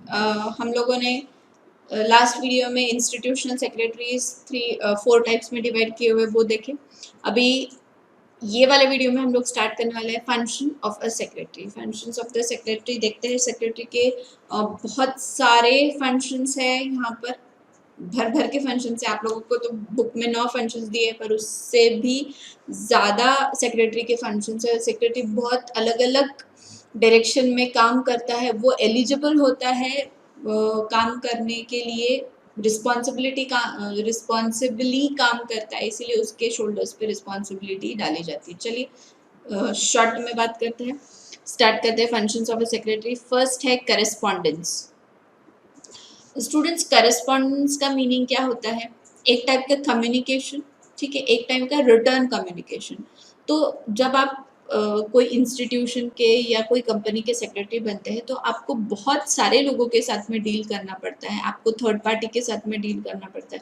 हम लोगों ने लास्ट वीडियो में इंस्टीट्यूशनल सेक्रेटरीज 4 टाइप्स में डिवाइड किए हुए वो देखे। अभी ये वाले वीडियो में हम लोग स्टार्ट करने वाले हैं function of a secretary. Functions of the secretary देखते हैं। सेक्रेटरी के बहुत सारे फंक्शंस है यहाँ पर, भर भर के फंक्शन है। आप लोगों को तो बुक में 9 फंक्शंस दिए पर उससे भी ज़्यादा सेक्रेटरी के फंक्शंस है। सेक्रेटरी बहुत अलग अलग डायरेक्शन में काम करता है। वो एलिजिबल होता है काम करने के लिए, रिस्पॉन्सिबली काम करता है, इसीलिए उसके शोल्डर्स पे रिस्पॉन्सिबिलिटी डाली जाती है। चलिए शॉर्ट में बात करते हैं, स्टार्ट करते हैं functions of a secretary. First है करेस्पॉन्डेंस। स्टूडेंट्स, करेस्पॉन्डेंस का मीनिंग क्या होता है? एक टाइप का कम्युनिकेशन, ठीक है, एक टाइप का रिटर्न कम्युनिकेशन। तो जब आप कोई इंस्टीट्यूशन के या कोई कंपनी के सेक्रेटरी बनते हैं तो आपको बहुत सारे लोगों के साथ में डील करना पड़ता है, आपको थर्ड पार्टी के साथ में डील करना पड़ता है।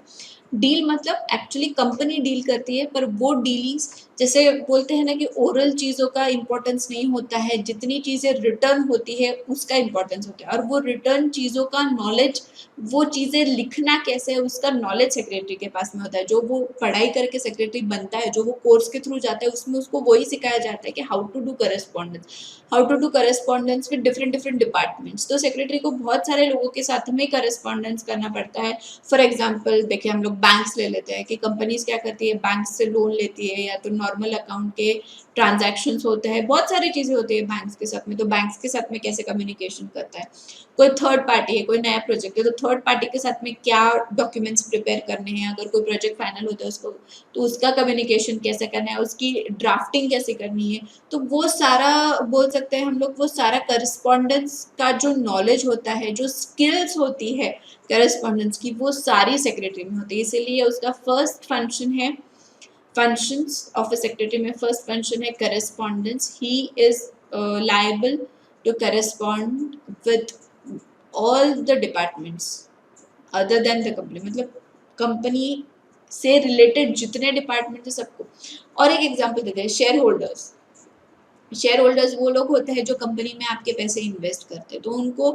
डील मतलब एक्चुअली कंपनी डील करती है, पर वो डीलिंग्स, जैसे बोलते हैं ना कि ओरल चीज़ों का इम्पोर्टेंस नहीं होता है, जितनी चीज़ें रिटर्न होती है उसका इम्पोर्टेंस होता है। और वो रिटर्न चीज़ों का नॉलेज, वो चीज़ें लिखना कैसे है उसका नॉलेज सेक्रेटरी के पास में होता है। जो वो पढ़ाई करके सेक्रेटरी बनता है, जो वो कोर्स के थ्रू जाता है, उसमें उसको वही सिखाया जाता है कि how to do correspondence, how to do correspondence with different different departments. तो सेक्रेटरी को बहुत सारे लोगों के साथ में करेस्पॉन्डेंस करना पड़ता है। फॉर एग्जाम्पल देखिए, हम लोग बैंक्स ले लेते हैं कि कंपनीज क्या करती है, बैंक से लोन लेती है या तो नॉर्मल अकाउंट के ट्रांजैक्शंस होते हैं, बहुत सारी चीज़ें होती है बैंक्स के साथ में। तो बैंक्स के साथ में कैसे कम्युनिकेशन करता है? कोई थर्ड पार्टी है, कोई नया प्रोजेक्ट है, तो थर्ड पार्टी के साथ में क्या डॉक्यूमेंट्स प्रिपेयर करने हैं, अगर कोई प्रोजेक्ट फाइनल होता है उसको, तो उसका कम्युनिकेशन कैसे करना है, उसकी ड्राफ्टिंग कैसे करनी है। तो वो सारा बोल सकते हैं हम लोग, वो सारा करस्पॉन्डेंस का जो नॉलेज होता है, जो स्किल्स होती है करस्पॉन्डेंस की, वो सारी सेक्रेटरी में होती है। इसीलिए उसका फर्स्ट फंक्शन है, functions of a secretary में first function है correspondence. He is liable to correspond with all the departments other than the company, मतलब कंपनी से रिलेटेड जितने डिपार्टमेंट है सबको। और एक एग्जांपल देते हैं, शेयर होल्डर्स। शेयर होल्डर्स वो लोग होते हैं जो कंपनी में आपके पैसे इन्वेस्ट करते हैं, तो उनको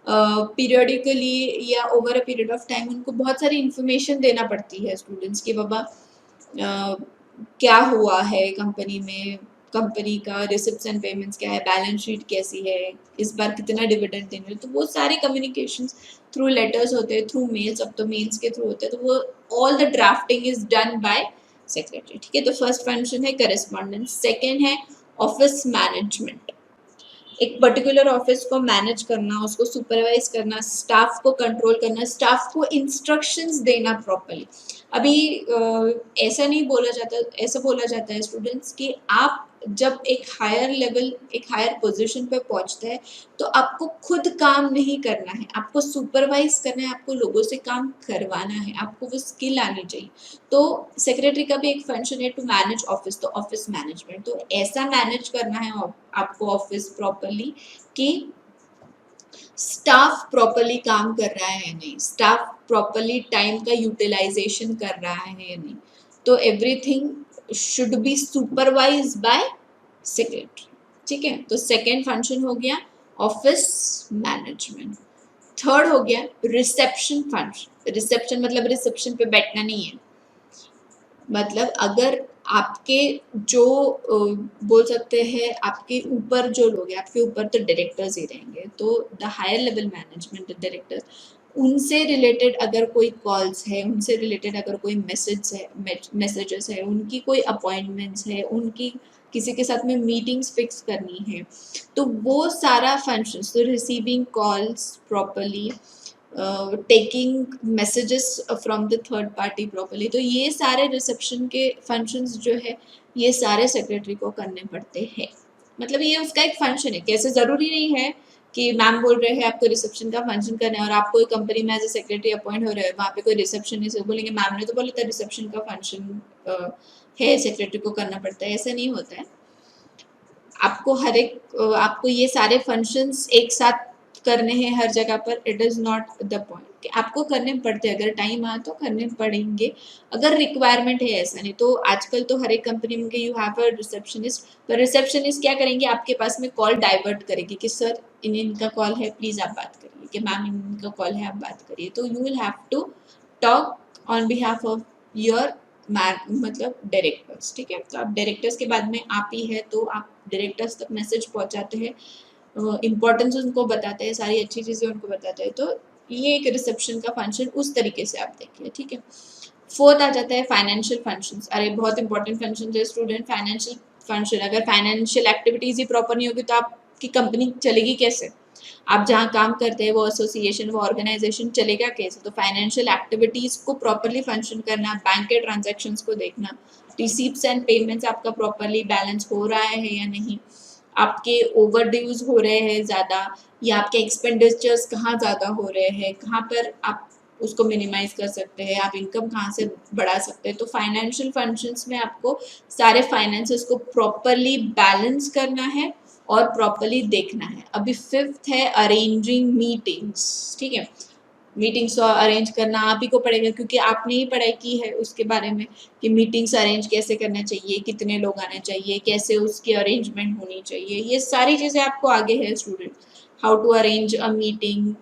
पीरियडिकली या over a period of time उनको बहुत सारी इन्फॉर्मेशन देना पड़ती है स्टूडेंट्स की, बाबा क्या हुआ है कंपनी में, कंपनी का रिसिप्ट्स एंड पेमेंट्स क्या है, बैलेंस शीट कैसी है, इस बार कितना डिविडेंड देना है। तो वो सारे कम्युनिकेशंस थ्रू लेटर्स होते हैं, थ्रू मेल्स, अब तो मेल्स के थ्रू होते हैं। तो वो all the drafting is done by secretary, ठीक है। तो फर्स्ट फंक्शन है करेस्पॉन्डेंस। सेकेंड है ऑफिस मैनेजमेंट। एक पर्टिकुलर ऑफिस को मैनेज करना, उसको सुपरवाइज करना, स्टाफ को कंट्रोल करना, स्टाफ को इंस्ट्रक्शंस देना प्रॉपर्ली। अभी ऐसा नहीं बोला जाता, ऐसा बोला जाता है स्टूडेंट्स कि आप जब एक हायर लेवल, एक हायर पोजीशन पे पहुंचते हैं तो आपको खुद काम नहीं करना है, आपको सुपरवाइज करना है, आपको लोगों से काम करवाना है, आपको वो स्किल आनी चाहिए। तो सेक्रेटरी का भी एक फंक्शन है टू मैनेज ऑफिस, तो ऑफिस मैनेजमेंट, तो ऐसा मैनेज करना है आपको ऑफिस प्रॉपरली कि स्टाफ प्रॉपरली काम कर रहा है या नहीं, स्टाफ प्रॉपरली टाइम का यूटिलाइजेशन कर रहा है या नहीं। तो everything should be supervise by secretary, ठीक है। तो सेकेंड फंक्शन हो गया ऑफिस मैनेजमेंट। थर्ड हो गया रिसेप्शन फंक्शन। रिसेप्शन मतलब रिसेप्शन पे बैठना नहीं है, मतलब अगर आपके जो बोल सकते हैं आपके ऊपर जो लोग हैं, आपके ऊपर तो डायरेक्टर्स ही रहेंगे, तो the higher level management director, उनसे रिलेटेड अगर कोई कॉल्स है, उनसे रिलेटेड अगर कोई मैसेजेस है, उनकी कोई अपॉइंटमेंट्स है, उनकी किसी के साथ में मीटिंग्स फिक्स करनी है, तो वो सारा फंक्शंस, तो receiving calls properly, taking messages from the third party properly, तो ये सारे रिसेप्शन के फंक्शंस जो है ये सारे सेक्रेटरी को करने पड़ते हैं। मतलब ये उसका एक फंक्शन है। कैसे ज़रूरी नहीं है कि मैम बोल रहे हैं आपको रिसेप्शन का फंक्शन करना है और आप कोई कंपनी में एज ए सेक्रेटरी अपॉइंट हो रहे हैं, वहाँ पे कोई रिसेप्शनिस्ट है, बोलेंगे मैम ने तो बोला था रिसेप्शन का फंक्शन है, सेक्रेटरी को करना पड़ता है, ऐसा नहीं होता है। आपको हर एक आपको ये सारे फंक्शंस एक साथ करने हैं हर जगह पर, it is not the point कि आपको करने पड़ते हैं, अगर टाइम आए तो करने पड़ेंगे, अगर रिक्वायरमेंट है, ऐसा नहीं। तो आजकल तो हर एक कंपनी में यू हैव अ रिसेप्शनिस्ट, तो रिसेप्शनिस्ट क्या करेंगे, आपके पास में कॉल डाइवर्ट करेगी कि सर इनका कॉल है, प्लीज़ आप बात करिए। कि मैम इनका कॉल है, आप बात करिए। तो you will have to talk on behalf of your मतलब डायरेक्टर्स, ठीक है। तो आप डायरेक्टर्स के बाद में आप ही है, तो आप डायरेक्टर्स तक मैसेज पहुंचाते हैं, इम्पोर्टेंस उनको बताते हैं, सारी अच्छी चीज़ें उनको बताते हैं। तो ये एक रिसेप्शन का फंक्शन उस तरीके से आप देखिए, ठीक है। फोर्थ आ जाता है फाइनेंशियल फंक्शंस। अरे बहुत इंपॉर्टेंट फंक्शन है स्टूडेंट, फाइनेंशियल फंक्शन। अगर फाइनेंशियल एक्टिविटीज ही प्रॉपर नहीं होगी तो आपकी कंपनी चलेगी कैसे? आप जहाँ काम करते हैं वो एसोसिएशन, वो ऑर्गेनाइजेशन चलेगा कैसे? तो फाइनेंशियल एक्टिविटीज को प्रॉपरली फंक्शन करना, बैंक के ट्रांजेक्शन्स को देखना, रिसीप्ट्स एंड पेमेंट्स आपका प्रॉपरली बैलेंस हो रहा है या नहीं, आपके ओवर ड्यूज हो रहे हैं ज़्यादा, या आपके एक्सपेंडिचर्स कहाँ ज़्यादा हो रहे हैं, कहाँ पर आप उसको मिनिमाइज कर सकते हैं, आप इनकम कहाँ से बढ़ा सकते हैं। तो फाइनेंशियल फंक्शंस में आपको सारे फाइनेंसेस को प्रॉपरली बैलेंस करना है और प्रॉपरली देखना है। अभी फिफ्थ है अरेंजिंग मीटिंग्स, ठीक है। मीटिंग्स अरेंज करना आप ही को पड़ेगा, क्योंकि आपने ही पढ़ाई की है उसके बारे में कि मीटिंग्स अरेंज कैसे करना चाहिए, कितने लोग आने चाहिए, कैसे उसकी अरेंजमेंट होनी चाहिए, ये सारी चीज़ें आपको आगे है student. How to arrange a meeting,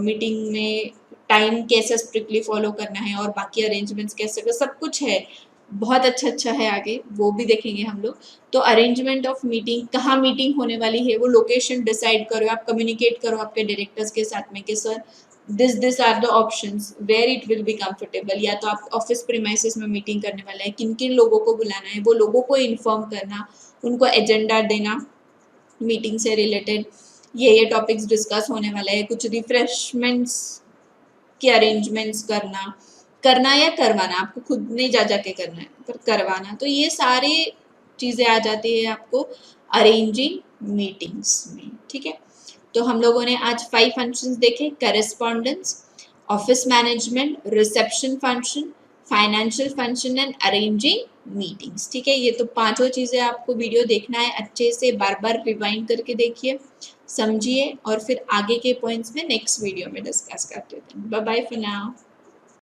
meeting में टाइम कैसे स्ट्रिक्टली फॉलो करना है और बाकी अरेंजमेंट्स कैसे कर, सब कुछ है, बहुत अच्छा है आगे, वो भी देखेंगे हम लोग। तो अरेंजमेंट ऑफ मीटिंग, कहाँ मीटिंग होने वाली है वो लोकेशन डिसाइड करो, आप कम्युनिकेट करो आपके डायरेक्टर्स के साथ में कि sir this are the options where it will be comfortable. या तो आप ऑफिस प्रीमाइसेस में मीटिंग करने वाला है, किन किन लोगों को बुलाना है, वो लोगों को इन्फॉर्म करना, उनको एजेंडा देना मीटिंग से रिलेटेड, ये टॉपिक्स डिस्कस होने वाला है, कुछ रिफ्रेशमेंट्स के अरेंजमेंट्स करना, करना या करवाना, आपको खुद नहीं जा जाके करना है पर करवाना। तो ये सारी चीज़ें आ जाती है आपको अरेंजिंग मीटिंग्स में, ठीक है। तो हम लोगों ने आज 5 फंक्शंस देखे, correspondence, office management, reception function, financial function and arranging meetings, ठीक है। ये तो पांचों चीज़ें आपको वीडियो देखना है, अच्छे से बार बार रिवाइंड करके देखिए, समझिए, और फिर आगे के पॉइंट्स में नेक्स्ट वीडियो में डिस्कस करते हैं। Bye bye for now.